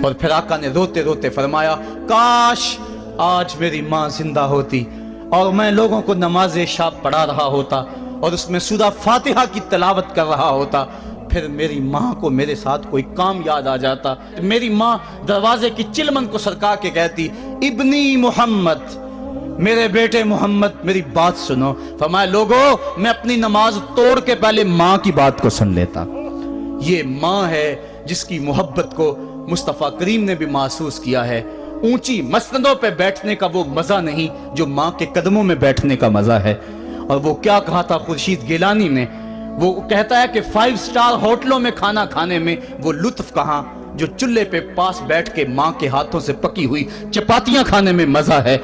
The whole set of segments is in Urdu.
اور پھر آقا نے روتے روتے فرمایا کاش آج میری ماں زندہ ہوتی اور میں لوگوں کو نماز عشاء پڑھا رہا ہوتا اور اس میں سورہ فاتحہ کی تلاوت کر رہا ہوتا، پھر میری ماں کو میرے ساتھ کوئی کام یاد آ جاتا، میری ماں دروازے کی چلمن کو سرکا کے کہتی ابنی محمد، میرے بیٹے محمد میری بات سنو۔ فرمایا لوگو میں اپنی نماز توڑ کے پہلے ماں کی بات کو سن لیتا۔ یہ ماں ہے جس کی محبت کو مصطفیٰ کریم نے بھی محسوس کیا ہے۔ اونچی مسندوں پہ بیٹھنے کا وہ مزہ نہیں جو ماں کے قدموں میں بیٹھنے کا مزہ ہے۔ اور وہ کیا کہا تھا خورشید گیلانی نے، وہ کہتا ہے کہ 5 سٹار ہوٹلوں میں کھانا کھانے میں وہ لطف کہاں جو چولہے پہ پاس بیٹھ کے ماں کے ہاتھوں سے پکی ہوئی چپاتیاں کھانے میں مزہ ہے،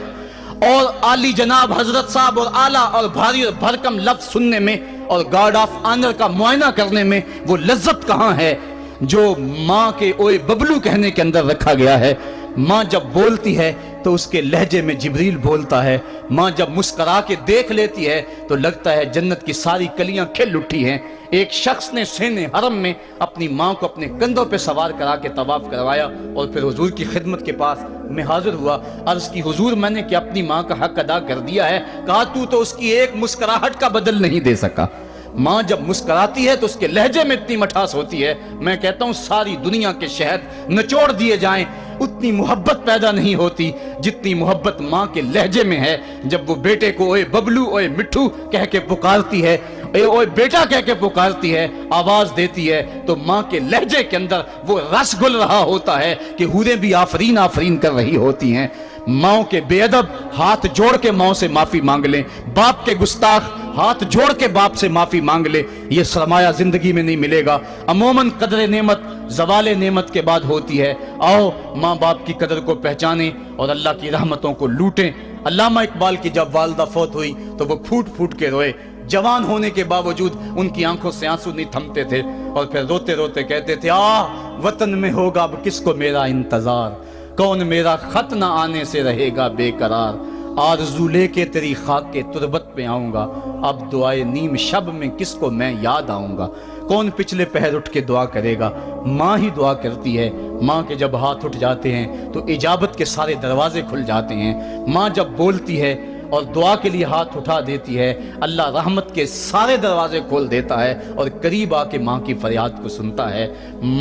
اور عالی جناب حضرت صاحب اور اعلیٰ اور بھاری اور بھرکم لفظ سننے میں اور گارڈ آف آنر کا معائنہ کرنے میں وہ لذت کہاں ہے جو ماں کے اوئے ببلو کہنے کے اندر رکھا گیا ہے۔ ماں جب بولتی ہے تو اس کے لہجے میں جبریل بولتا ہے، ماں جب مسکرا کے دیکھ لیتی ہے تو لگتا ہے جنت کی ساری کلیاں کھل اٹھی ہیں۔ ایک شخص نے سین حرم میں اپنی ماں کو اپنے کندھوں پہ سوار کرا کے طواف کروایا اور پھر حضور کی خدمت کے پاس میں حاضر ہوا، عرض کی حضور میں نے کہ اپنی ماں کا حق ادا کر دیا ہے، کہا تو اس کی ایک مسکراہٹ کا بدل نہیں دے سکا۔ ماں جب مسکراتی ہے تو اس کے لہجے میں اتنی مٹھاس ہوتی ہے، میں کہتا ہوں ساری دنیا کے شہد نچوڑ دیے جائیں اتنی محبت پیدا نہیں ہوتی جتنی محبت ماں کے لہجے میں ہے۔ جب وہ بیٹے کو اوئے ببلو اوئے مٹھو کہہ کے پکارتی ہے، اوئے بیٹا کہہ کے پکارتی ہے، آواز دیتی ہے، تو ماں کے لہجے کے اندر وہ رس گل رہا ہوتا ہے کہ حوریں بھی آفرین آفرین کر رہی ہوتی ہیں۔ ماں کے بے ادب ہاتھ جوڑ کے ماں سے معافی مانگ لیں، باپ کے گستاخ ہاتھ جوڑ کے باپ سے معافی مانگ لے، یہ سرمایہ زندگی میں نہیں ملے گا۔ عموماً قدر نعمت زوال نعمت کے بعد ہوتی ہے۔ آؤ ماں باپ کی قدر کو پہچانیں اور اللہ کی رحمتوں کو لوٹیں۔ علامہ اقبال کی جب والدہ فوت ہوئی تو وہ پھوٹ پھوٹ کے روئے، جوان ہونے کے باوجود ان کی آنکھوں سے آنسو نہیں تھمتے تھے، اور پھر روتے روتے کہتے تھے وطن میں ہوگا اب کس کو میرا انتظار، کون میرا خط نہ آنے سے رہے گا بے قرار، آرزو لے کے تیری خاک کے تربت پہ آؤں گا، اب دعائے نیم شب میں کس کو میں یاد آؤں گا، کون پچھلے پہر اٹھ کے دعا کرے گا، ماں ہی دعا کرتی ہے۔ ماں کے جب ہاتھ اٹھ جاتے ہیں تو اجابت کے سارے دروازے کھل جاتے ہیں۔ ماں جب بولتی ہے اور دعا کے لیے ہاتھ اٹھا دیتی ہے، اللہ رحمت کے سارے دروازے کھول دیتا ہے اور قریب آ کے ماں کی فریاد کو سنتا ہے۔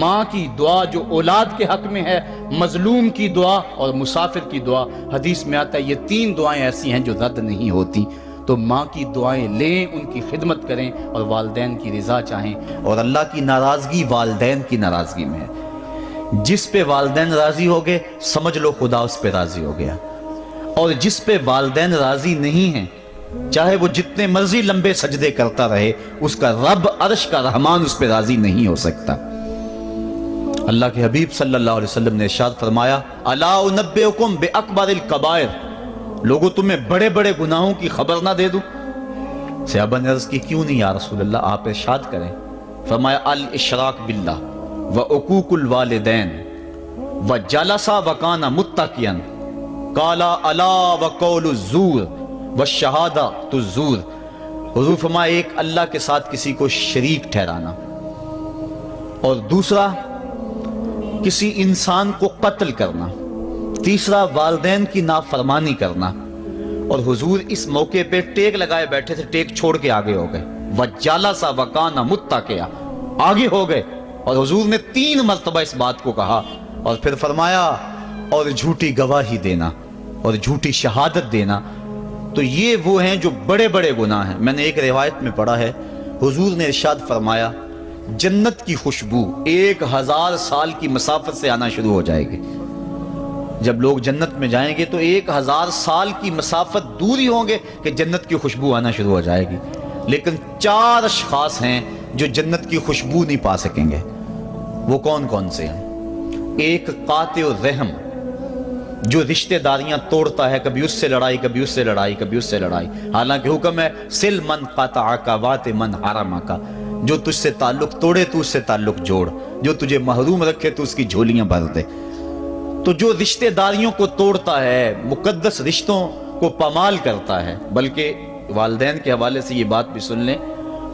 ماں کی دعا جو اولاد کے حق میں ہے، مظلوم کی دعا اور مسافر کی دعا، حدیث میں آتا ہے یہ 3 دعائیں ایسی ہیں جو رد نہیں ہوتی۔ تو ماں کی دعائیں لیں، ان کی خدمت کریں اور والدین کی رضا چاہیں، اور اللہ کی ناراضگی والدین کی ناراضگی میں ہے۔ جس پہ والدین راضی ہو گئے سمجھ لو خدا اس پہ راضی ہو گیا، اور جس پہ والدین راضی نہیں ہیں چاہے وہ جتنے مرضی لمبے سجدے کرتا رہے، اس کا رب عرش کا رحمان اس پہ راضی نہیں ہو سکتا۔ اللہ کے حبیب صلی اللہ علیہ وسلم نے ارشاد فرمایا الا انبئکم باکبر الکبائر، لوگو تمہیں بڑے بڑے گناہوں کی خبر نہ دے دوں؟ صحابہ نے عرض کی کیوں نہیں یا رسول اللہ، آپ ارشاد کریں۔ فرمایا الاشراک باللہ وعقوق الوالدین وجلس وکان متکئا، قال الا وقول الزور والشہادۃ الزور۔ حضور فرمایا ایک اللہ کے ساتھ کسی کو شریک ٹھہرانا، اور دوسرا کسی انسان کو قتل کرنا، تیسرا والدین کی نافرمانی کرنا۔ اور حضور اس موقع پہ ٹیک لگائے بیٹھے تھے، ٹیک چھوڑ کے آگے ہو گئے، وجلس وکان متکئا، آگے ہو گئے، اور حضور نے 3 مرتبہ اس بات کو کہا، اور پھر فرمایا اور جھوٹی گواہی دینا اور جھوٹی شہادت دینا۔ تو یہ وہ ہیں جو بڑے بڑے گناہ ہیں۔ میں نے ایک روایت میں پڑھا ہے، حضور نے ارشاد فرمایا جنت کی خوشبو 1000 سال کی مسافت سے آنا شروع ہو جائے گی۔ جب لوگ جنت میں جائیں گے تو 1000 سال کی مسافت دور ہی ہوں گے کہ جنت کی خوشبو آنا شروع ہو جائے گی، لیکن 4 اشخاص ہیں جو جنت کی خوشبو نہیں پا سکیں گے۔ وہ کون کون سے ہیں؟ ایک قاطع الرحم، جو رشتہ داریاں توڑتا ہے، کبھی اس سے لڑائی، کبھی اس سے لڑائی، کبھی اس سے لڑائی، حالانکہ حکم ہے سل من قطعک وات من حرمک، جو تجھ سے تعلق توڑے تو اس سے تعلق جوڑ، جو تجھے محروم رکھے تو اس کی جھولیاں بھر دے۔ تو جو رشتہ داریوں کو توڑتا ہے، مقدس رشتوں کو پامال کرتا ہے، بلکہ والدین کے حوالے سے یہ بات بھی سن لیں،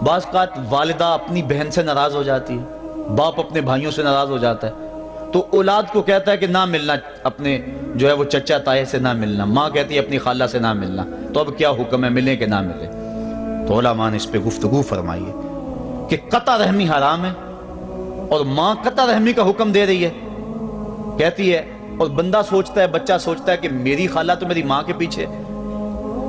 بعض اوقات والدہ اپنی بہن سے ناراض ہو جاتی ہے، باپ اپنے بھائیوں سے ناراض ہو جاتا ہے، تو اولاد کو کہتا ہے کہ نہ ملنا، اپنے جو ہے وہ چچا تائے سے نہ ملنا، ماں کہتی ہے اپنی خالہ سے نہ ملنا، تو اب کیا حکم ہے، ملے کہ نہ ملے؟ تو علماء نے اس پہ گفتگو فرمائی ہے کہ قطع رحمی حرام ہے، اور ماں قطع رحمی کا حکم دے رہی ہے، کہتی ہے، اور بندہ سوچتا ہے، بچہ سوچتا ہے کہ میری خالہ تو میری ماں کے پیچھے،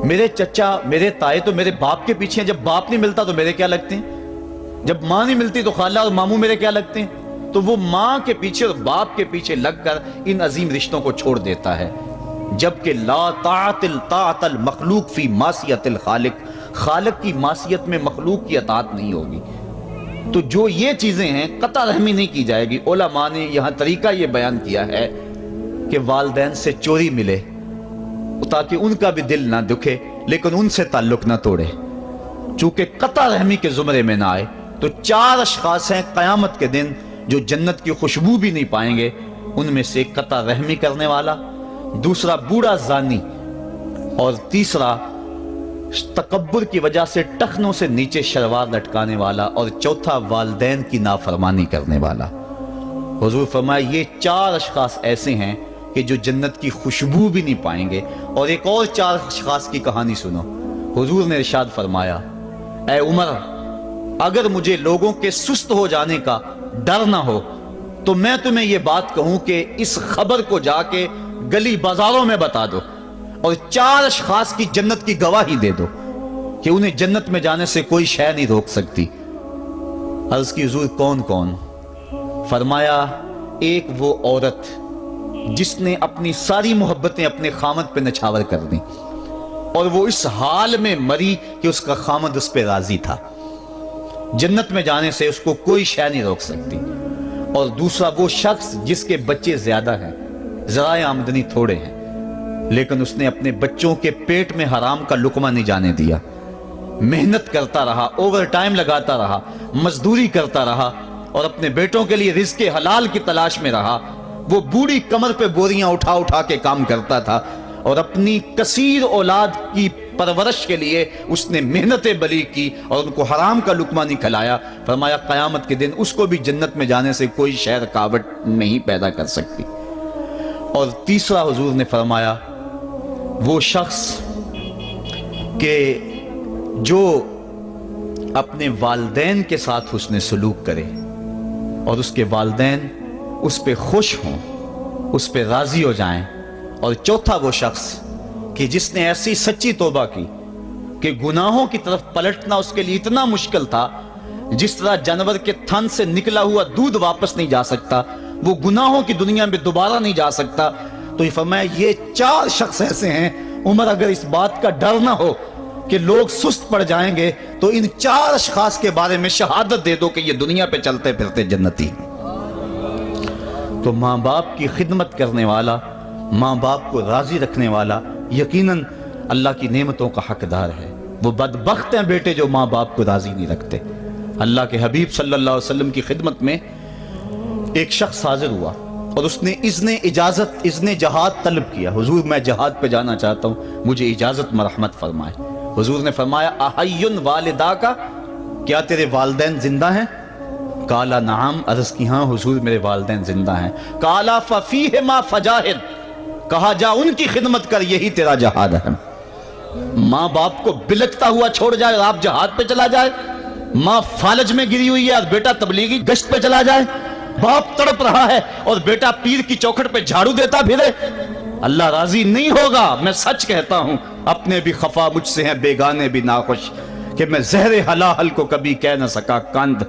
میرے چچا میرے تائے تو میرے باپ کے پیچھے ہیں، جب باپ نہیں ملتا تو میرے کیا لگتے ہیں، جب ماں نہیں ملتی تو خالہ اور ماموں میرے کیا لگتے ہیں؟ تو وہ ماں کے پیچھے اور باپ کے پیچھے لگ کر ان عظیم رشتوں کو چھوڑ دیتا ہے، جبکہ لا طاعت المخلوق فی معصیت الخالق، خالق کی معصیت میں مخلوق کی اطاعت نہیں ہوگی۔ تو جو یہ چیزیں ہیں قطع رحمی نہیں کی جائے گی۔ علماء نے یہاں طریقہ یہ بیان کیا ہے کہ والدین سے چوری ملے تاکہ ان کا بھی دل نہ دکھے لیکن ان سے تعلق نہ توڑے، چونکہ قطع رحمی کے زمرے میں نہ آئے۔ تو 4 اشخاص ہیں قیامت کے دن جو جنت کی خوشبو بھی نہیں پائیں گے، ان میں سے قطع رحمی کرنے والا، دوسرا بوڑھا زانی، اور تیسرا تکبر کی وجہ سے ٹخنوں سے نیچے شلوار لٹکانے والا، اور چوتھا والدین کی نافرمانی کرنے والا۔ حضور فرمایا یہ 4 اشخاص ایسے ہیں کہ جو جنت کی خوشبو بھی نہیں پائیں گے۔ اور ایک اور 4 اشخاص کی کہانی سنو۔ حضور نے ارشاد فرمایا، اے عمر، اگر مجھے لوگوں کے سست ہو جانے کا ڈر نہ ہو تو میں تمہیں یہ بات کہوں کہ اس خبر کو جا کے گلی بازاروں میں بتا دو اور 4 اشخاص کی جنت کی گواہی دے دو کہ انہیں جنت میں جانے سے کوئی شے نہیں روک سکتی۔ عرض کی حضور کون کون؟ فرمایا ایک وہ عورت جس نے اپنی ساری محبتیں اپنے خامد پہ نچھاور کر دیں اور وہ اس حال میں مری کہ اس کا خامد اس پہ راضی تھا، جنت میں جانے سے اس کو کوئی شے نہیں روک سکتی۔ اور دوسرا وہ شخص جس کے بچے زیادہ ہیں، ذرائع آمدنی تھوڑے ہیں، لیکن اس نے اپنے بچوں کے پیٹ میں حرام کا لقمہ نہیں جانے دیا، محنت کرتا رہا، اوور ٹائم لگاتا رہا، مزدوری کرتا رہا اور اپنے بیٹوں کے لیے رزق حلال کی تلاش میں رہا۔ وہ بوڑھی کمر پہ بوریاں اٹھا اٹھا کے کام کرتا تھا اور اپنی کثیر اولاد کی پرورش کے لیے اس نے محنتیں بلی کی اور ان کو حرام کا لقمہ نہیں کھلایا۔ فرمایا قیامت کے دن اس کو بھی جنت میں جانے سے کوئی شے رکاوٹ نہیں پیدا کر سکتی۔ اور تیسرا حضور نے فرمایا وہ شخص کہ جو اپنے والدین کے ساتھ حسن سلوک کرے اور اس کے والدین اس پہ خوش ہوں، اس پہ راضی ہو جائیں۔ اور چوتھا وہ شخص کہ جس نے ایسی سچی توبہ کی کہ گناہوں کی طرف پلٹنا اس کے لیے اتنا مشکل تھا جس طرح جانور کے تھن سے نکلا ہوا دودھ واپس نہیں جا سکتا، وہ گناہوں کی دنیا میں دوبارہ نہیں جا سکتا۔ تو یہ فرمایا یہ 4 شخص ایسے ہیں عمر، اگر اس بات کا ڈر نہ ہو کہ لوگ سست پڑ جائیں گے تو ان 4 اشخاص کے بارے میں شہادت دے دو کہ یہ دنیا پہ چلتے پھرتے جنتی۔ تو ماں باپ کی خدمت کرنے والا، ماں باپ کو راضی رکھنے والا یقیناً اللہ کی نعمتوں کا حقدار ہے۔ وہ بدبخت ہیں بیٹے جو ماں باپ کو راضی نہیں رکھتے۔ اللہ کے حبیب صلی اللہ علیہ وسلم کی خدمت میں ایک شخص حاضر ہوا اور اس نے اذن جہاد طلب کیا، حضور میں جہاد پہ جانا چاہتا ہوں، مجھے اجازت مرحمت فرمائے۔ حضور نے فرمایا احیٌ والدا کا، کیا تیرے والدین زندہ ہیں؟ قالا نعم، عرض کی ہاں حضور میرے والدین زندہ ہیں۔ قالا ففیہما فجاہد، کہا جا ان کی خدمت کر، یہی تیرا جہاد ہے۔ ماں باپ کو بلکتا ہوا چھوڑ جائے اور آپ جہاد پہ چلا جائے، ماں فالج میں گری ہوئی ہے اور بیٹا تبلیغی گشت پہ چلا جائے، باپ تڑپ رہا ہے اور بیٹا پیر کی چوکھٹ پہ جھاڑو دیتا پھرے، اللہ راضی نہیں ہوگا۔ میں سچ کہتا ہوں، اپنے بھی خفا مجھ سے ہیں، بیگانے بھی ناخوش، کہ میں زہر حلال کو کبھی کہہ نہ سکا کند،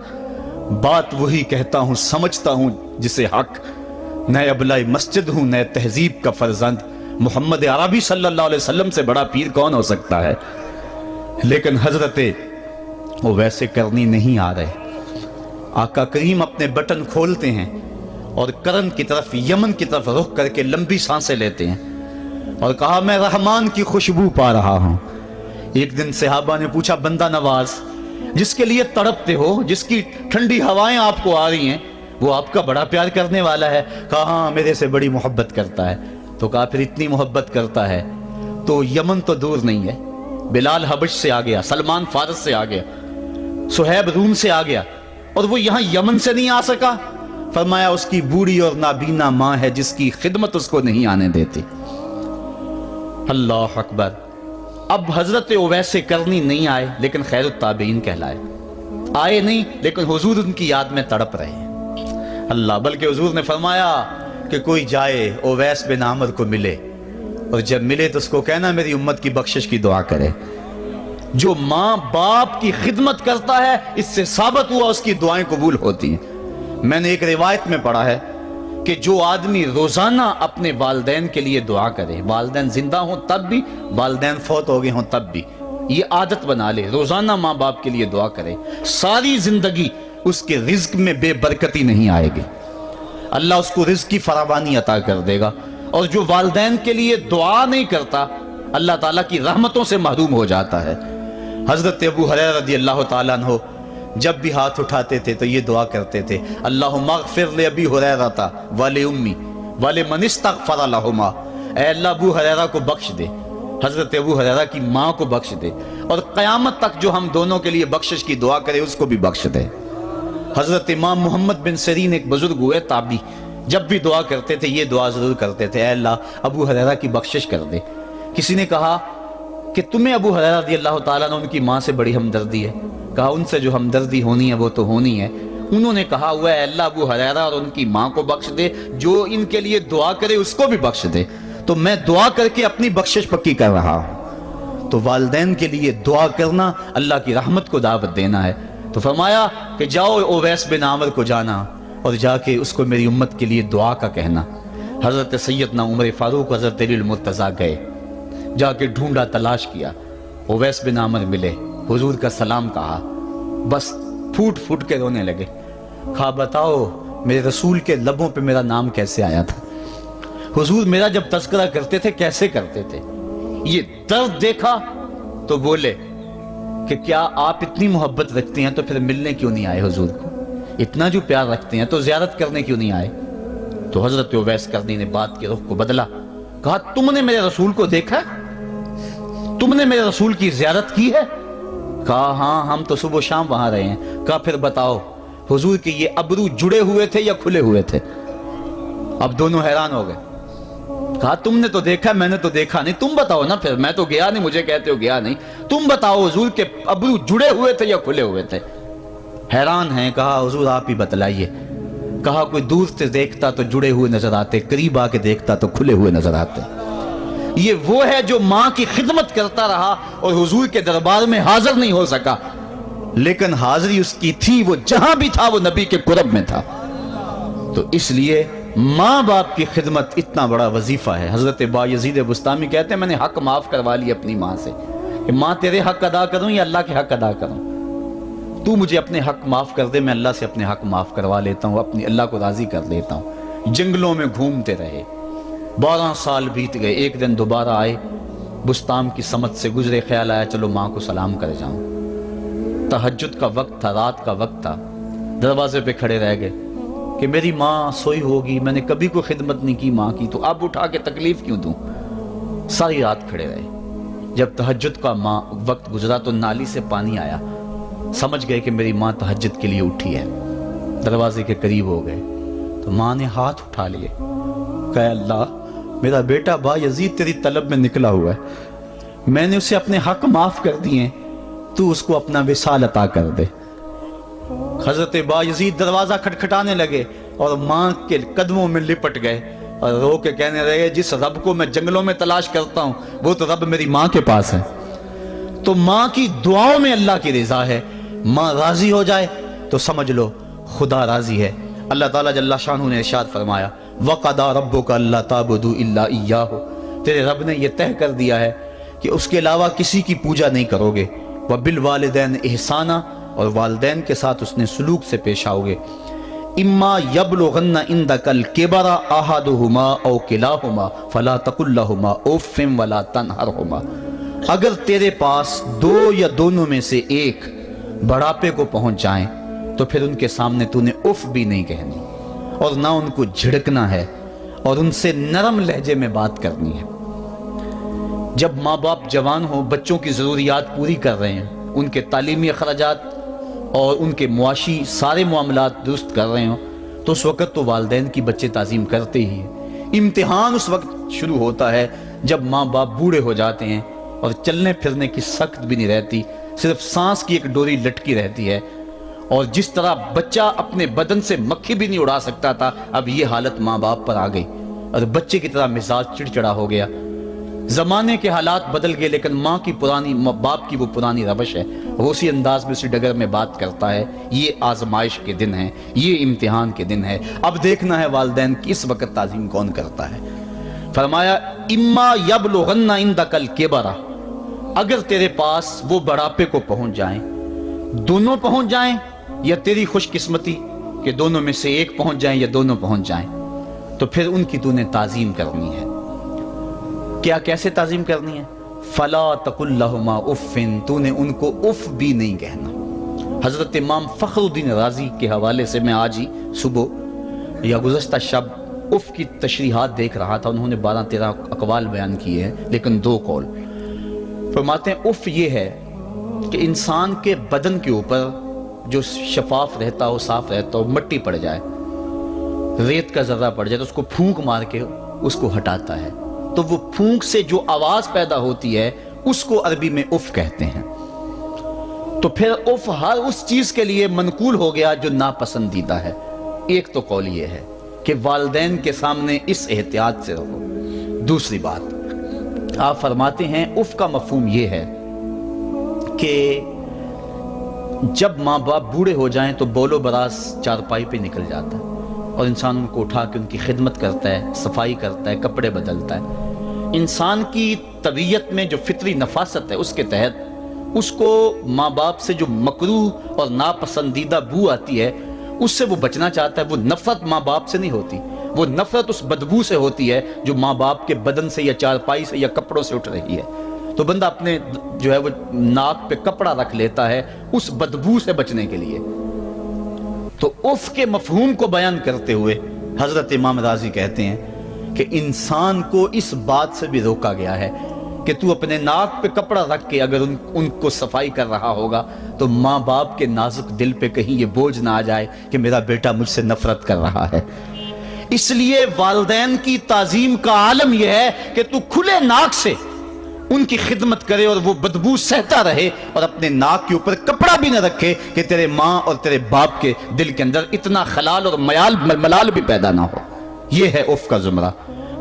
بات وہی کہتا ہوں سمجھتا ہوں جسے حق، نئے ابلائی مسجد ہوں نئے تہذیب کا فرزند، محمد عربی صلی اللہ علیہ وسلم سے بڑا پیر کون ہو سکتا ہے؟ لیکن حضرت وہ ویسے کرنی نہیں آ رہے۔ آقا کریم اپنے بٹن کھولتے ہیں اور کرن کی طرف، یمن کی طرف رخ کر کے لمبی سانسیں لیتے ہیں اور کہا میں رحمان کی خوشبو پا رہا ہوں۔ ایک دن صحابہ نے پوچھا بندہ نواز جس کے لیے تڑپتے ہو، جس کی ٹھنڈی ہوائیں آپ کو آ رہی ہیں، وہ آپ کا بڑا پیار کرنے والا ہے؟ کہا ہاں میرے سے بڑی محبت کرتا ہے۔ تو کہا پھر اتنی محبت کرتا ہے تو یمن تو دور نہیں ہے، بلال حبش سے آ گیا، سلمان فارس سے آ گیا، سہیب روم سے آ گیا، اور وہ یہاں یمن سے نہیں آ سکا؟ فرمایا اس کی بوڑھی اور نابینا ماں ہے جس کی خدمت اس کو نہیں آنے دیتی۔ اللہ اکبر۔ اب حضرت اویس کرنی نہیں آئے لیکن خیر التابعین کہلائے، آئے نہیں لیکن حضور ان کی یاد میں تڑپ رہے ہیں۔ اللہ، بلکہ حضور نے فرمایا کہ کوئی جائے اویس بن عامر کو ملے، اور جب ملے تو اس کو کہنا میری امت کی بخشش کی دعا کرے۔ جو ماں باپ کی خدمت کرتا ہے اس سے ثابت ہوا اس کی دعائیں قبول ہوتی ہیں۔ میں نے ایک روایت میں پڑھا ہے کہ جو آدمی روزانہ اپنے والدین کے لیے دعا کرے، والدین زندہ ہوں تب بھی، والدین فوت ہو گئے ہوں تب بھی، یہ عادت بنا لے، روزانہ ماں باپ کے لیے دعا کرے، ساری زندگی اس کے رزق میں بے برکتی نہیں آئے گی، اللہ اس کو رزق کی فراوانی عطا کر دے گا۔ اور جو والدین کے لیے دعا نہیں کرتا اللہ تعالیٰ کی رحمتوں سے محروم ہو جاتا ہے۔ حضرت ابو ہریرہ رضی اللہ تعالیٰ عنہ جب بھی ہاتھ اٹھاتے تھے تو یہ دعا کرتے تھے، اللہم اغفر لابی ہریرہ ولأمی ولمن استغفر لہما، اے اللہ ابو ہریرہ کو بخش دے، حضرت ابو ہریرہ کی ماں کو بخش دے، اور قیامت تک جو ہم دونوں کے لیے بخشش کی دعا کرے اس کو بھی بخش دے۔ حضرت امام محمد بن سیرین ایک بزرگ ہوئے تابعی، جب بھی دعا کرتے تھے یہ دعا ضرور کرتے تھے، اے اللہ ابو ہریرہ کی بخشش کر دے۔ کسی نے کہا کہ تمہیں ابو ہریرہ رضی اللہ تعالیٰ عنہ ان کی ماں سے بڑی ہمدردی ہے، کہا ان سے جو ہمدردی ہونی ہے وہ تو ہونی ہے۔ انہوں نے کہا ہوا ہے اللہ ابو ہریرہ اور ان کی ماں کو بخش دے، جو ان کے لیے دعا کرے اس کو بھی بخش دے، تو میں دعا کر کے اپنی بخشش پکی کر رہا ہوں۔ تو والدین کے لیے دعا کرنا اللہ کی رحمت کو دعوت دینا ہے۔ تو فرمایا کہ جاؤ اویس بن عامر کو جانا اور جا کے اس کو میری امت کے لیے دعا کا کہنا۔ حضرت سیدنا عمر فاروق حضرت علی المرتضیٰ گئے، جا کے ڈھونڈا، تلاش کیا، اویس بن عامر ملے، حضور کا سلام کہا، بس پھوٹ پھوٹ کے رونے لگے، کہا بتاؤ میرے رسول کے لبوں پہ میرا نام کیسے آیا تھا، حضور میرا جب تذکرہ کرتے تھے کیسے کرتے تھے۔ یہ درد دیکھا تو بولے کہ کیا آپ اتنی محبت رکھتے ہیں تو پھر ملنے کیوں نہیں آئے حضور کو، اتنا جو پیار رکھتے ہیں تو زیارت کرنے کیوں نہیں آئے۔ تو حضرت اویس کرنی نے بات کے رخ کو بدلا، کہا تم نے میرے رسول کو دیکھا، تم نے میرے رسول کی زیارت کی ہے؟ کہا ہاں ہم تو صبح و شام وہاں رہے ہیں۔ کہا پھر بتاؤ حضور کے یہ ابرو جڑے ہوئے تھے یا کھلے ہوئے تھے؟ اب دونوں حیران ہو گئے، کہا تم نے تو دیکھا میں نے تو دیکھا نہیں، تم بتاؤ نا، پھر میں تو گیا نہیں، مجھے کہتے ہو گیا نہیں، تم بتاؤ حضور کے ابرو جڑے ہوئے تھے یا کھلے ہوئے تھے؟ حیران ہیں، کہا حضور آپ ہی بتلائیے۔ کہا کوئی دور سے دیکھتا تو جڑے ہوئے نظر آتے، قریب آ کے دیکھتا تو کھلے ہوئے نظر آتے۔ یہ وہ ہے جو ماں کی خدمت کرتا رہا اور حضور کے دربار میں حاضر نہیں ہو سکا، لیکن حاضری اس کی تھی، وہ جہاں بھی تھا وہ نبی کے قرب میں تھا۔ تو اس لیے ماں باپ کی خدمت اتنا بڑا وظیفہ ہے۔ حضرت بایزید بستامی کہتے ہیں میں نے حق معاف کروا لی اپنی ماں سے، کہ ماں تیرے حق ادا کروں یا اللہ کے حق ادا کروں، تو مجھے اپنے حق معاف کر دے، میں اللہ سے اپنے حق معاف کروا لیتا ہوں، اپنی اللہ کو راضی کر لیتا ہوں۔ جنگلوں میں گھومتے رہے، 12 سال بیت گئے، ایک دن دوبارہ آئے، بستام کی سمت سے گزرے، خیال آیا چلو ماں کو سلام کر جاؤں۔ تہجد کا وقت تھا، رات کا وقت تھا، دروازے پہ کھڑے رہ گئے کہ میری ماں سوئی ہوگی، میں نے کبھی کوئی خدمت نہیں کی ماں کی، تو اب اٹھا کے تکلیف کیوں دوں۔ ساری رات کھڑے رہے، جب تہجد کا وقت گزرا تو نالی سے پانی آیا، سمجھ گئے کہ میری ماں تہجد کے لیے اٹھی ہے، دروازے کے قریب ہو گئے تو ماں نے ہاتھ اٹھا لیے، کہا اللہ میرا بیٹا بایزید تیری طلب میں نکلا ہوا ہے، میں نے اسے اپنے حق معاف کر دیے، تو اس کو اپنا وصال عطا کر دے۔ حضرت بایزید دروازہ کھٹکھٹانے لگے اور ماں کے قدموں میں لپٹ گئے اور رو کے کہنے لگے جس رب کو میں جنگلوں میں تلاش کرتا ہوں وہ تو رب میری ماں کے پاس ہے۔ تو ماں کی دعاؤں میں اللہ کی رضا ہے، ماں راضی ہو جائے تو سمجھ لو خدا راضی ہے۔ اللہ تعالیٰ جل شانہ نے ارشاد فرمایا وَقَضَىٰ رَبُّكَ أَلَّا تَعْبُدُوا إِلَّا إِيَّاهُ، تیرے رب نے یہ طے کر دیا ہے کہ اس کے علاوہ کسی کی پوجا نہیں کرو گے، وَبِالْوَالِدَيْنِ إِحْسَانًا، اور والدین کے ساتھ اس نے سلوک سے پیش آؤ گے، إِمَّا يَبْلُغَنَّ عِندَكَ الْكِبَرَ أَحَدُهُمَا أَوْ كِلَاهُمَا فَلَا تَقُل لَّهُمَا أُفٍّ وَلَا تَنْهَرْهُمَا، اگر تیرے پاس دو یا دونوں میں سے ایک بڑھاپے کو پہنچ جائیں تو پھر ان کے سامنے تو نے اف بھی نہیں کہنی اور نہ ان کو جھڑکنا ہے اور ان سے نرم لہجے میں بات کرنی ہے۔ جب ماں باپ جوان ہوں، بچوں کی ضروریات پوری کر رہے ہیں، ان کے تعلیمی اخراجات اور ان کے معاشی سارے معاملات درست کر رہے ہوں، تو اس وقت تو والدین کی بچے تعظیم کرتے ہی ہیں۔ امتحان اس وقت شروع ہوتا ہے جب ماں باپ بوڑھے ہو جاتے ہیں اور چلنے پھرنے کی سخت بھی نہیں رہتی، صرف سانس کی ایک ڈوری لٹکی رہتی ہے، اور جس طرح بچہ اپنے بدن سے مکھی بھی نہیں اڑا سکتا تھا، اب یہ حالت ماں باپ پر آ گئی اور بچے کی طرح مزاج چڑچڑا ہو گیا۔ زمانے کے حالات بدل گئے، لیکن باپ کی وہ پرانی روش ہے، وہ اسی انداز میں اسی ڈگر میں بات کرتا ہے۔ یہ آزمائش کے دن ہیں، یہ امتحان کے دن ہے، اب دیکھنا ہے والدین کی اس وقت تعظیم کون کرتا ہے۔ فرمایا اما یبلغن عندک الکبر، اگر تیرے پاس وہ بڑھاپے کو پہنچ جائیں، دونوں پہنچ جائیں، یا تیری خوش قسمتی کہ دونوں میں سے ایک پہنچ جائیں یا دونوں پہنچ جائیں، تو پھر ان کی تو نے تعظیم کرنی ہے۔ کیا کیسے تعظیم کرنی ہے؟ فلا تقل لہما اف، تو نے ان کو اف بھی نہیں کہنا۔ حضرت امام فخر الدین رازی کے حوالے سے میں آج ہی صبح یا گزشتہ شب اف کی تشریحات دیکھ رہا تھا، انہوں نے 12-13 اقوال بیان کیے ہیں، لیکن 2 قول فرماتے ہیں۔ اف یہ ہے کہ انسان کے بدن کے اوپر جو شفاف رہتا ہو، صاف رہتا ہو، مٹی پڑ جائے، ریت کا ذرہ پڑ جائے تو اس کو پھونک مار کے اس کو ہٹاتا ہے، تو وہ پھونک سے جو آواز پیدا ہوتی ہے اس کو عربی میں اف کہتے ہیں۔ تو پھر اف ہر اس چیز کے لیے منقول ہو گیا جو ناپسندیدہ ہے۔ ایک تو قول یہ ہے کہ والدین کے سامنے اس احتیاط سے رہو۔ دوسری بات آپ فرماتے ہیں اف کا مفہوم یہ ہے کہ جب ماں باپ بوڑھے ہو جائیں تو بولو براز چارپائی پہ نکل جاتا ہے اور انسان ان کو اٹھا کے ان کی خدمت کرتا ہے، صفائی کرتا ہے، کپڑے بدلتا ہے۔ انسان کی طبیعت میں جو فطری نفاست ہے اس کے تحت اس کو ماں باپ سے جو مکروہ اور ناپسندیدہ بو آتی ہے اس سے وہ بچنا چاہتا ہے۔ وہ نفرت ماں باپ سے نہیں ہوتی، وہ نفرت اس بدبو سے ہوتی ہے جو ماں باپ کے بدن سے یا چارپائی سے یا کپڑوں سے اٹھ رہی ہے۔ تو بندہ اپنے جو ہے وہ ناک پہ کپڑا رکھ لیتا ہے اس بدبو سے بچنے کے لیے۔ تو اف کے مفہوم کو بیان کرتے ہوئے حضرت امام رازی کہتے ہیں کہ انسان کو اس بات سے بھی روکا گیا ہے کہ تو اپنے ناک پہ کپڑا رکھ کے اگر ان کو صفائی کر رہا ہوگا تو ماں باپ کے نازک دل پہ کہیں یہ بوجھ نہ آ جائے کہ میرا بیٹا مجھ سے نفرت کر رہا ہے۔ اس لیے والدین کی تعظیم کا عالم یہ ہے کہ تو کھلے ناک سے ان کی خدمت کرے اور وہ بدبو سہتا رہے اور اپنے ناک کے اوپر کپڑا بھی نہ رکھے کہ تیرے ماں اور تیرے باپ کے دل کے اندر اتنا خلال اور ملال بھی پیدا نہ ہو۔ یہ ہے اف کا زمرہ۔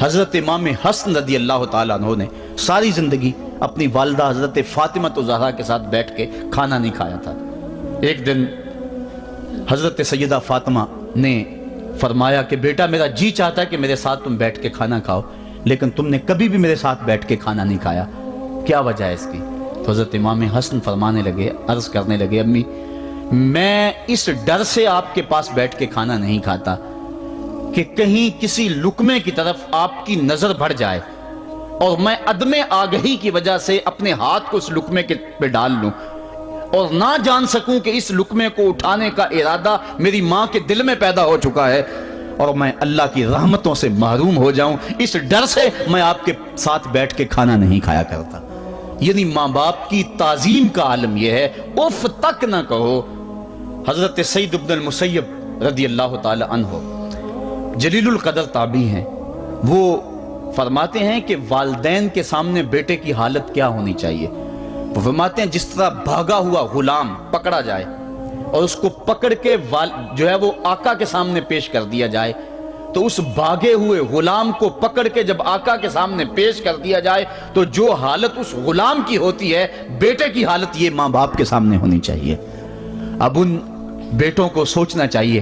حضرت امام حسن رضی اللہ تعالیٰ عنہ نے ساری زندگی اپنی والدہ حضرت فاطمہ الزہرا کے ساتھ بیٹھ کے کھانا نہیں کھایا تھا۔ ایک دن حضرت سیدہ فاطمہ نے فرمایا کہ بیٹا میرا جی چاہتا ہے کہ میرے ساتھ تم بیٹھ کے کھانا کھاؤ، لیکن تم نے کبھی بھی میرے ساتھ بیٹھ کے کھانا نہیں کھایا، کیا وجہ ہے اس کی؟ تو حضرت امام حسن فرمانے لگے، عرض کرنے لگے امی میں اس ڈر سے آپ کے پاس بیٹھ کے کھانا نہیں کھاتا کہ کہیں کسی لقمے کی طرف آپ کی نظر بڑھ جائے اور میں عدم آگہی کی وجہ سے اپنے ہاتھ کو اس لقمے کے پہ ڈال لوں اور نہ جان سکوں کہ اس لقمے کو اٹھانے کا ارادہ میری ماں کے دل میں پیدا ہو چکا ہے اور میں اللہ کی رحمتوں سے محروم ہو جاؤں، اس ڈر سے میں آپ کے ساتھ بیٹھ کے کھانا نہیں کھایا کرتا۔ یعنی ماں باپ کی تعظیم کا عالم یہ ہے، اف تک نہ کہو۔ حضرت سعید بن المسیب رضی اللہ تعالی عنہ جلیل القدر تابعی ہیں، وہ فرماتے ہیں کہ والدین کے سامنے بیٹے کی حالت کیا ہونی چاہیے۔ وہ فرماتے ہیں جس طرح بھاگا ہوا غلام پکڑا جائے اور اس کو پکڑ کے جو ہے وہ آقا کے سامنے پیش کر دیا جائے، تو اس بھاگے ہوئے غلام کو پکڑ کے جب آقا کے سامنے پیش کر دیا جائے تو جو حالت اس غلام کی ہوتی ہے بیٹے کی حالت یہ ماں باپ کے سامنے ہونی چاہیے۔ اب ان بیٹوں کو سوچنا چاہیے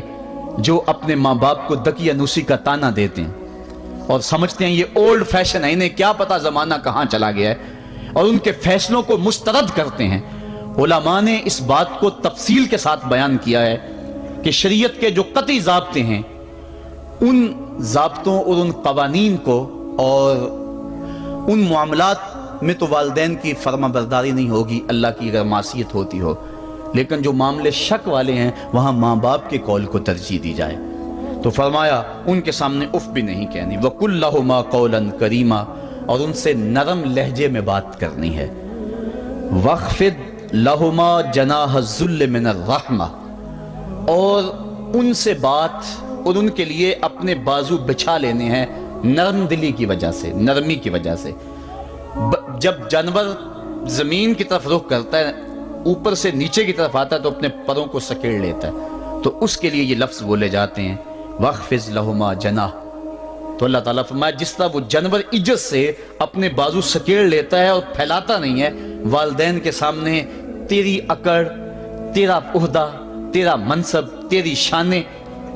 جو اپنے ماں باپ کو دقیانوسی کا تانا دیتے ہیں اور سمجھتے ہیں یہ اولڈ فیشن ہے، انہیں کیا پتا زمانہ کہاں چلا گیا ہے، اور ان کے فیصلوں کو مسترد کرتے ہیں۔ علماء نے اس بات کو تفصیل کے ساتھ بیان کیا ہے کہ شریعت کے جو قطعی ضابطے ہیں ان ضابطوں اور ان قوانین کو اور ان معاملات میں تو والدین کی فرما برداری نہیں ہوگی اللہ کی اگر معصیت ہوتی ہو، لیکن جو معاملے شک والے ہیں وہاں ماں باپ کے قول کو ترجیح دی جائے۔ تو فرمایا ان کے سامنے اف بھی نہیں کہنی، وَقُلْ لَهُمَا قَوْلًا كَرِيمًا، اور ان سے نرم لہجے میں بات کرنی ہے۔ وَاخْفِضْ لَهُمَا جَنَاحَ الذُّلِّ مِنَ الرَّحْمَةِ، اور ان سے بات اور ان کے لیے اپنے بازو بچھا لینے ہیں نرم دلی کی وجہ سے، نرمی کی وجہ سے۔ جب جانور زمین کی طرف رخ کرتا ہے، اوپر سے نیچے کی طرف آتا ہے تو اپنے پروں کو سکیڑ لیتا ہے، تو اس کے لیے یہ لفظ بولے جاتے ہیں وَخْفِضْ لَهُمَا جَنَاحَ۔ تو اللہ تعالیٰ فرمایا جس طرح وہ جانور عزت سے اپنے بازو سکیڑ لیتا ہے اور پھیلاتا نہیں ہے، والدین کے سامنے تیری اکڑ، تیرا عہدہ، تیرا منصب، تیری شانیں،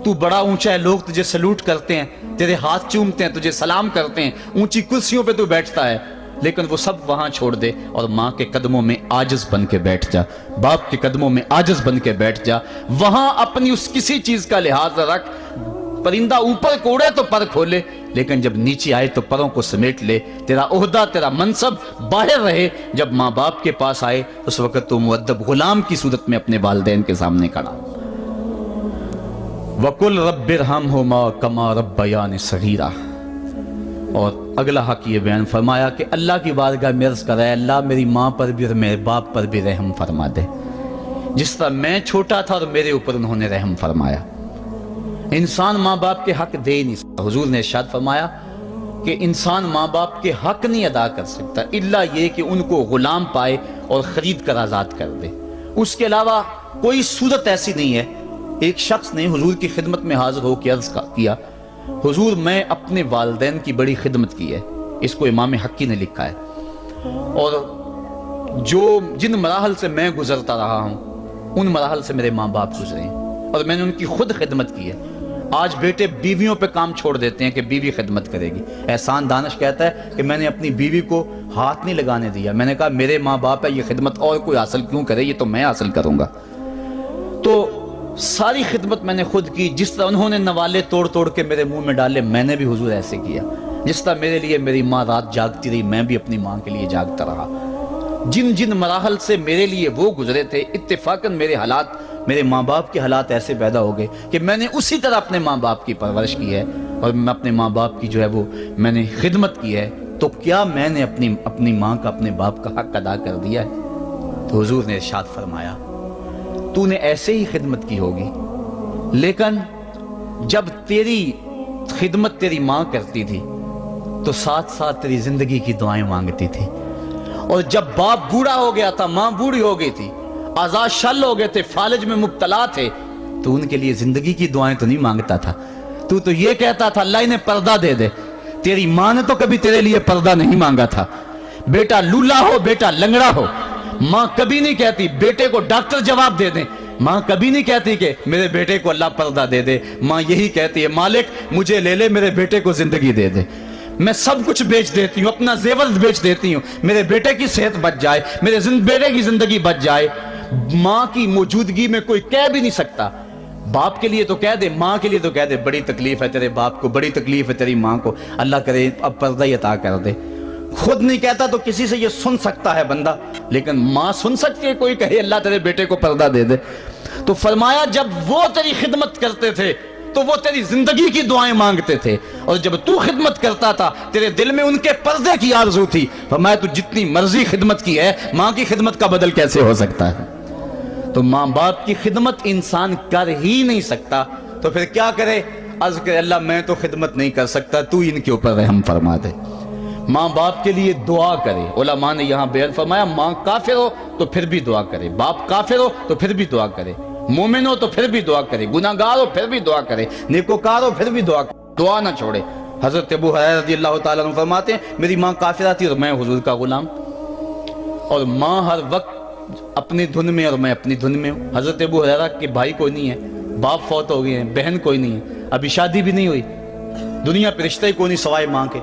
تو بڑا اونچا ہے، لوگ تجھے سلوٹ کرتے ہیں، تیرے ہاتھ چومتے ہیں، تجھے سلام کرتے ہیں، اونچی کرسیوں پہ تو بیٹھتا ہے، لیکن وہ سب وہاں چھوڑ دے اور ماں کے قدموں میں عاجز بن کے بیٹھ جا، باپ کے قدموں میں عاجز بن کے بیٹھ جا، وہاں اپنی اس کسی چیز کا لحاظ رکھ، پرندہ اوپر کوڑے تو پر کھولے، لیکن جب نیچے آئے تو پروں کو سمیٹ لے، تیرا عہدہ، تیرا منصب باہر رہے، جب ماں باپ کے پاس آئے اس وقت تو مؤدب غلام کی صورت میں اپنے والدین کے سامنے کھڑا۔ وَقُلْ رَبِّ ارْحَمْهُمَا كَمَا رَبَّيَانِ صَغِيرًا۔ اور اگلا حق یہ بیان فرمایا کہ اللہ کی بارگاہ میں عرض کرے اللہ میری ماں پر بھی اور میرے باپ پر بھی رحم فرما دے، جس طرح میں چھوٹا تھا اور میرے اوپر انہوں نے رحم فرمایا۔ انسان ماں باپ کے حق دے نہیں سکتا، حضور نے ارشاد فرمایا کہ انسان ماں باپ کے حق نہیں ادا کر سکتا الا یہ کہ ان کو غلام پائے اور خرید کر آزاد کر دے، اس کے علاوہ کوئی صورت ایسی نہیں ہے۔ ایک شخص نے حضور کی خدمت میں حاضر ہو کے عرض کیا حضور میں اپنے والدین کی بڑی خدمت کی ہے، اس کو امام حقی نے لکھا ہے، اور جن مراحل سے میں گزرتا رہا ہوں ان مراحل سے میرے ماں باپ گزرے ہیں اور میں نے ان کی خود خدمت کی ہے۔ آج بیٹے بیویوں پہ کام چھوڑ دیتے ہیں کہ بیوی خدمت کرے گی۔ احسان دانش کہتا ہے کہ میں نے اپنی بیوی کو ہاتھ نہیں لگانے دیا، میں نے کہا میرے ماں باپ ہے، یہ خدمت اور کوئی حاصل کیوں کرے، یہ تو میں حاصل کروں گا۔ تو ساری خدمت میں نے خود کی، جس طرح انہوں نے نوالے توڑ توڑ کے میرے منہ میں ڈالے میں نے بھی حضور ایسے کیا، جس طرح میرے لیے میری ماں رات جاگتی رہی میں بھی اپنی ماں کے لیے جاگتا رہا۔ جن جن مراحل سے میرے لیے وہ گزرے تھے اتفاقاً میرے حالات، میرے ماں باپ کے حالات ایسے پیدا ہو گئے کہ میں نے اسی طرح اپنے ماں باپ کی پرورش کی ہے اور میں اپنے ماں باپ کی جو ہے وہ میں نے خدمت کی ہے۔ تو کیا میں نے اپنی ماں کا، اپنے باپ کا حق ادا کر دیا ہے؟ تو حضور نے ارشاد فرمایا تو نے ایسے ہی خدمت کی ہوگی، لیکن جب تیری خدمت تیری ماں کرتی تھی تو ساتھ ساتھ تیری زندگی کی دعائیں مانگتی تھی، اور جب باپ بوڑھا ہو گیا تھا، ماں بوڑھی ہو گئی تھی، آزاد شل ہو گئے تھے، فالج میں مبتلا تھے، تو ان کے لیے زندگی کی دعائیں تو نہیں مانگتا تھا، تو یہ کہتا تھا اللہ انہیں پردہ دے دے۔ تیری ماں نے تو کبھی تیرے لیے پردہ نہیں مانگا تھا، بیٹا لولا ہو، بیٹا لنگڑا ہو، ماں کبھی نہیں کہتی بیٹے کو ڈاکٹر جواب دے دیں، ماں کبھی نہیں کہتی کہ میرے بیٹے کو اللہ پردہ دے دے، ماں یہی کہتی ہے مالک مجھے لے لے، میرے بیٹے کو زندگی دے دے، میں سب کچھ بیچ دیتی ہوں، اپنا زیور بیچ دیتی ہوں، میرے بیٹے کی صحت بچ جائے، میرے بیٹے کی زندگی بچ جائے۔ ماں کی موجودگی میں کوئی کہہ بھی نہیں سکتا، باپ کے لیے تو کہہ دے، ماں کے لیے تو کہہ دے بڑی تکلیف ہے تیرے باپ کو، بڑی تکلیف ہے تیری ماں کو، اللہ کرے اب پردہ ہی عطا کر دے۔ خود نہیں کہتا تو کسی سے یہ سن سکتا ہے بندہ، لیکن ماں سن سکتی ہے کوئی کہے اللہ تیرے بیٹے کو پردہ دے دے؟ تو فرمایا جب وہ تیری خدمت کرتے تھے تو وہ تیری زندگی کی دعائیں مانگتے تھے، اور جب تو خدمت کرتا تھا تیرے دل میں ان کے پردے کی آرزو تھی۔ فرمایا تو جتنی مرضی خدمت کی ہے، ماں کی خدمت کا بدل کیسے ہو سکتا ہے؟ تو ماں باپ کی خدمت انسان کر ہی نہیں سکتا، تو پھر کیا کرے؟ عرض کرے اللہ میں تو خدمت نہیں کر سکتا، تو ان کے اوپر رحم فرما دے۔ ماں باپ کے لیے دعا کرے، علماء نے یہاں بیان فرمایا ماں کافر ہو تو پھر بھی دعا کرے، باپ کافر ہو تو پھر بھی دعا کرے، مومن ہو تو پھر بھی دعا کرے، گناہگار ہو پھر بھی دعا کرے، نیکوکار ہو پھر بھی دعا کرے، دعا نہ چھوڑے۔ حضرت ابو ہریرہ رضی اللہ تعالیٰ عنہ فرماتے ہیں میری ماں کافرہ تھی اور میں حضور کا غلام، اور ماں ہر وقت اپنی دھن میں اور میں اپنی دھن میں ہوں۔ حضرت ابو ہریرہ کے بھائی کوئی نہیں ہے، باپ فوت ہو گئے ہیں، بہن کوئی نہیں ہے، ابھی شادی بھی نہیں ہوئی، دنیا پہ رشتہ ہی کوئی نہیں سوائے ماں کے،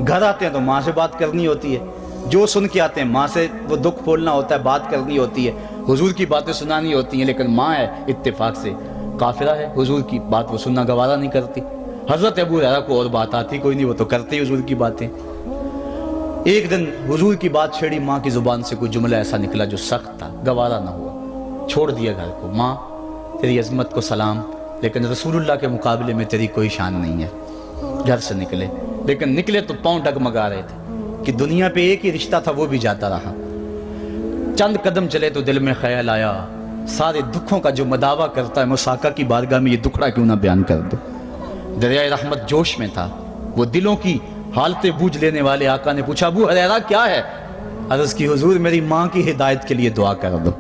گھر آتے ہیں تو ماں سے بات کرنی ہوتی ہے، جو سن کے آتے ہیں ماں سے وہ دکھ پھولنا ہوتا ہے، بات کرنی ہوتی ہے، حضور کی باتیں سنانی ہوتی ہیں، لیکن ماں ہے اتفاق سے کافرہ ہے، حضور کی بات وہ سننا گوارا نہیں کرتی۔ حضرت ابو ہریرہ کو اور بات آتی کوئی نہیں، وہ تو کرتے ہی حضور کی باتیں۔ ایک دن حضور کی بات چھیڑی، ماں کی زبان سے کوئی جملہ ایسا نکلا جو سخت تھا، گوارا نہ ہوا، چھوڑ دیا گھر کو۔ ماں تیری عظمت کو سلام، لیکن رسول اللہ کے مقابلے میں تیری کوئی شان نہیں ہے۔ گھر سے نکلے، لیکن نکلے تو پاؤں ڈگمگا رہے تھے کہ دنیا پہ ایک ہی رشتہ تھا وہ بھی جاتا رہا۔ چند قدم چلے تو دل میں خیال آیا سارے دکھوں کا جو مداوا کرتا ہے، میں اس آقا کی بارگاہ میں یہ دکھڑا کیوں نہ بیان کر دوں۔ دریائے رحمت جوش میں تھا، وہ دلوں کی حالتیں بوجھ لینے والے آقا نے پوچھا ابو ہریرہ کیا ہے؟ عرض کی حضور میری ماں کی ہدایت کے لیے دعا کر دو۔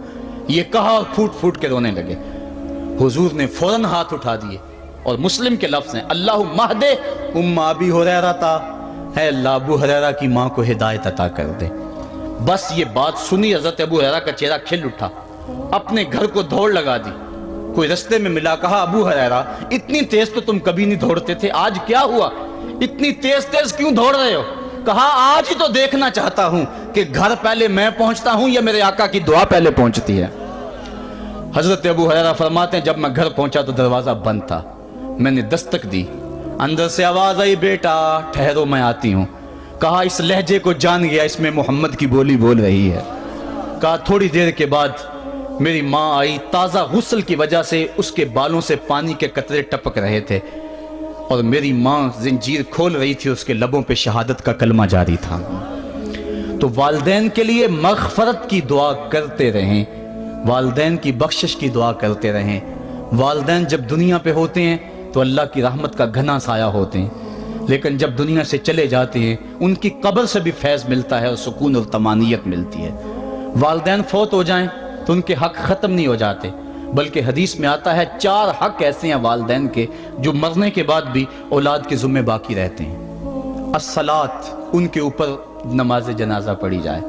یہ کہا اور پھوٹ پھوٹ کے رونے لگے۔ حضور نے فوراً ہاتھ اٹھا دیے اور مسلم کے لفظ ہیں اللہم اہد ام ابی ہریرہ، اے اللہ ابو ہریرہ کی ماں کو ہدایت عطا کر دے۔ بس یہ بات سنی حضرت ابو ہریرہ کا چہرہ کھل اٹھا، اپنے گھر کو دوڑ لگا دی۔ کوئی رستے میں ملا، کہا ابو ہریرہ اتنی تیز تو تم کبھی نہیں دوڑتے تھے، آج کیا ہوا؟ اتنی تیز تیز کیوں دوڑ رہے ہو؟ کہا آج ہی تو دیکھنا چاہتا ہوں کہ گھر پہلے میں پہنچتا ہوں یا میرے آقا کی دعا پہلے پہنچتی ہے۔ حضرت ابو ہریرہ فرماتے ہیں جب میں گھر پہنچا تو دروازہ بند تھا، میں نے دستک دی، اندر سے آواز آئی بیٹا ٹھہرو میں آتی ہوں۔ کہا اس لہجے کو جان گیا، اس میں محمد کی بولی بول رہی ہے۔ کہا تھوڑی دیر کے بعد میری ماں آئی، تازہ غسل کی وجہ سے اس کے بالوں سے پانی کے قطرے ٹپک رہے تھے اور میری ماں زنجیر کھول رہی تھی، اس کے لبوں پہ شہادت کا کلمہ جاری تھا۔ تو والدین کے لیے مغفرت کی دعا کرتے رہیں، والدین کی بخشش کی دعا کرتے رہیں۔ والدین جب دنیا پہ ہوتے ہیں تو اللہ کی رحمت کا گھنا سایہ ہوتے ہیں، لیکن جب دنیا سے چلے جاتے ہیں ان کی قبر سے بھی فیض ملتا ہے اور سکون اور طمانینت ملتی ہے۔ والدین فوت ہو جائیں تو ان کے حق ختم نہیں ہو جاتے، بلکہ حدیث میں آتا ہے 4 حق ایسے ہیں والدین کے جو مرنے کے بعد بھی اولاد کے ذمہ باقی رہتے ہیں۔ الصلاۃ، ان کے اوپر نماز جنازہ پڑھی جائے۔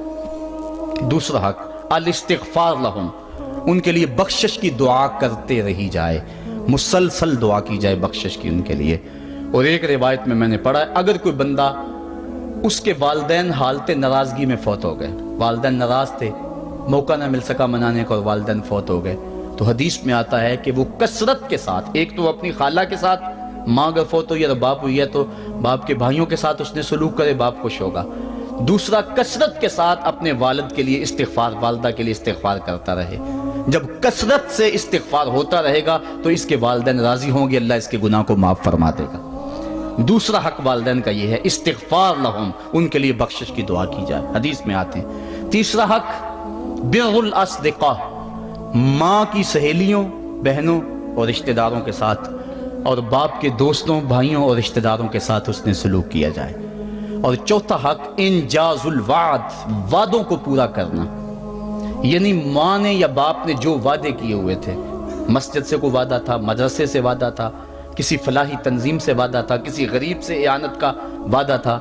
دوسرا حق الاستغفار لہم، ان کے لیے بخشش کی دعا کرتے رہی جائے، مسلسل دعا کی جائے بخشش کی ان کے لیے۔ اور ایک روایت میں نے پڑھا ہے اگر کوئی بندہ اس کے والدین حالت ناراضگی میں فوت ہو گئے، والدین ناراض تھے، موقع نہ مل سکا منانے کا اور والدین فوت ہو گئے، تو حدیث میں آتا ہے کہ وہ کثرت کے ساتھ، ایک تو اپنی خالہ کے ساتھ، ماں اگر فوت ہوئی ہے تو باپ ہوئی ہے تو باپ کے بھائیوں کے ساتھ اس نے سلوک کرے، باپ خوش ہوگا۔ دوسرا کثرت کے ساتھ اپنے والد کے لیے استغفار، والدہ کے لیے استغفار کرتا رہے۔ جب کثرت سے استغفار ہوتا رہے گا تو اس کے والدین راضی ہوں گے، اللہ اس کے گناہ کو معاف فرما دے گا۔ دوسرا حق والدین کا یہ ہے استغفار لہم، ان کے لیے بخشش کی دعا کی جائے، حدیث میں آتے ہیں۔ تیسرا حق بر الاصدقاء، ماں کی سہیلیوں، بہنوں اور رشتہ داروں کے ساتھ، اور باپ کے دوستوں، بھائیوں اور رشتہ داروں کے ساتھ اس نے سلوک کیا جائے۔ اور چوتھا حق انجاز الوعد، وعدوں کو پورا کرنا، یعنی ماں نے یا باپ نے جو وعدے کیے ہوئے تھے، مسجد سے کوئی وعدہ تھا، مدرسے سے وعدہ تھا، کسی فلاحی تنظیم سے وعدہ تھا، کسی غریب سے اعانت کا وعدہ تھا،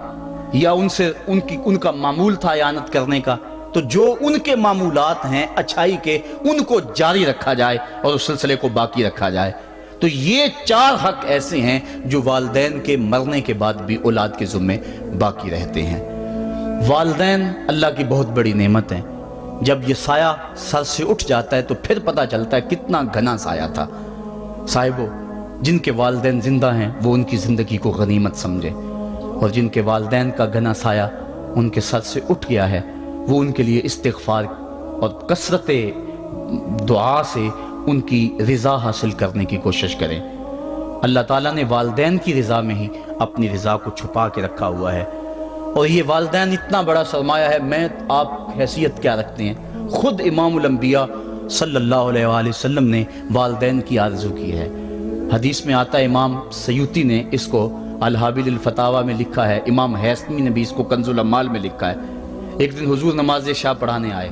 یا ان کا معمول تھا اعانت کرنے کا، تو جو ان کے معمولات ہیں اچھائی کے ان کو جاری رکھا جائے اور اس سلسلے کو باقی رکھا جائے۔ تو یہ 4 حق ایسے ہیں جو والدین کے مرنے کے بعد بھی اولاد کے ذمہ باقی رہتے ہیں۔ والدین اللہ کی بہت بڑی نعمت ہیں، جب یہ سایہ سر سے اٹھ جاتا ہے تو پھر پتہ چلتا ہے کتنا گھنا سایہ تھا۔ صاحبو، جن کے والدین زندہ ہیں وہ ان کی زندگی کو غنیمت سمجھے، اور جن کے والدین کا گھنا سایہ ان کے سر سے اٹھ گیا ہے وہ ان کے لیے استغفار اور کثرت دعا سے ان کی رضا حاصل کرنے کی کوشش کریں۔ اللہ تعالیٰ نے والدین کی رضا میں ہی اپنی رضا کو چھپا کے رکھا ہوا ہے، اور یہ والدین اتنا بڑا سرمایہ ہے، میں آپ حیثیت کیا رکھتے ہیں؟ خود امام الانبیاء صلی اللہ علیہ وآلہ وسلم نے والدین کی آرزو کی ہے۔ حدیث میں آتا ہے، امام سیوطی نے اس کو الحابل الفتاوی میں لکھا ہے، امام حیثمی نے بھی اس کو کنز الاموال میں لکھا ہے۔ ایک دن حضور نماز عشاء پڑھانے آئے،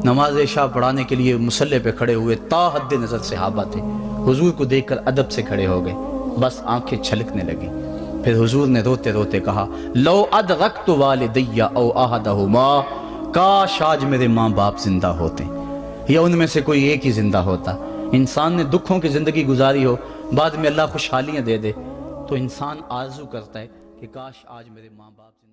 نماز عشاء پڑھانے کے لیے مصلی پہ کھڑے ہوئے، تا حد نظر صحابہ تھے، حضور کو دیکھ کر ادب سے کھڑے ہو گئے، بس آنکھیں چھلکنے لگی۔ پھر حضور نے روتے روتے کہا لو ادرکت والدی او احدہما، کاش آج میرے ماں باپ زندہ ہوتے یا ان میں سے کوئی ایک ہی زندہ ہوتا۔ انسان نے دکھوں کی زندگی گزاری ہو، بعد میں اللہ خوشحالیاں دے دے، تو انسان آرزو کرتا ہے کہ کاش آج میرے ماں باپ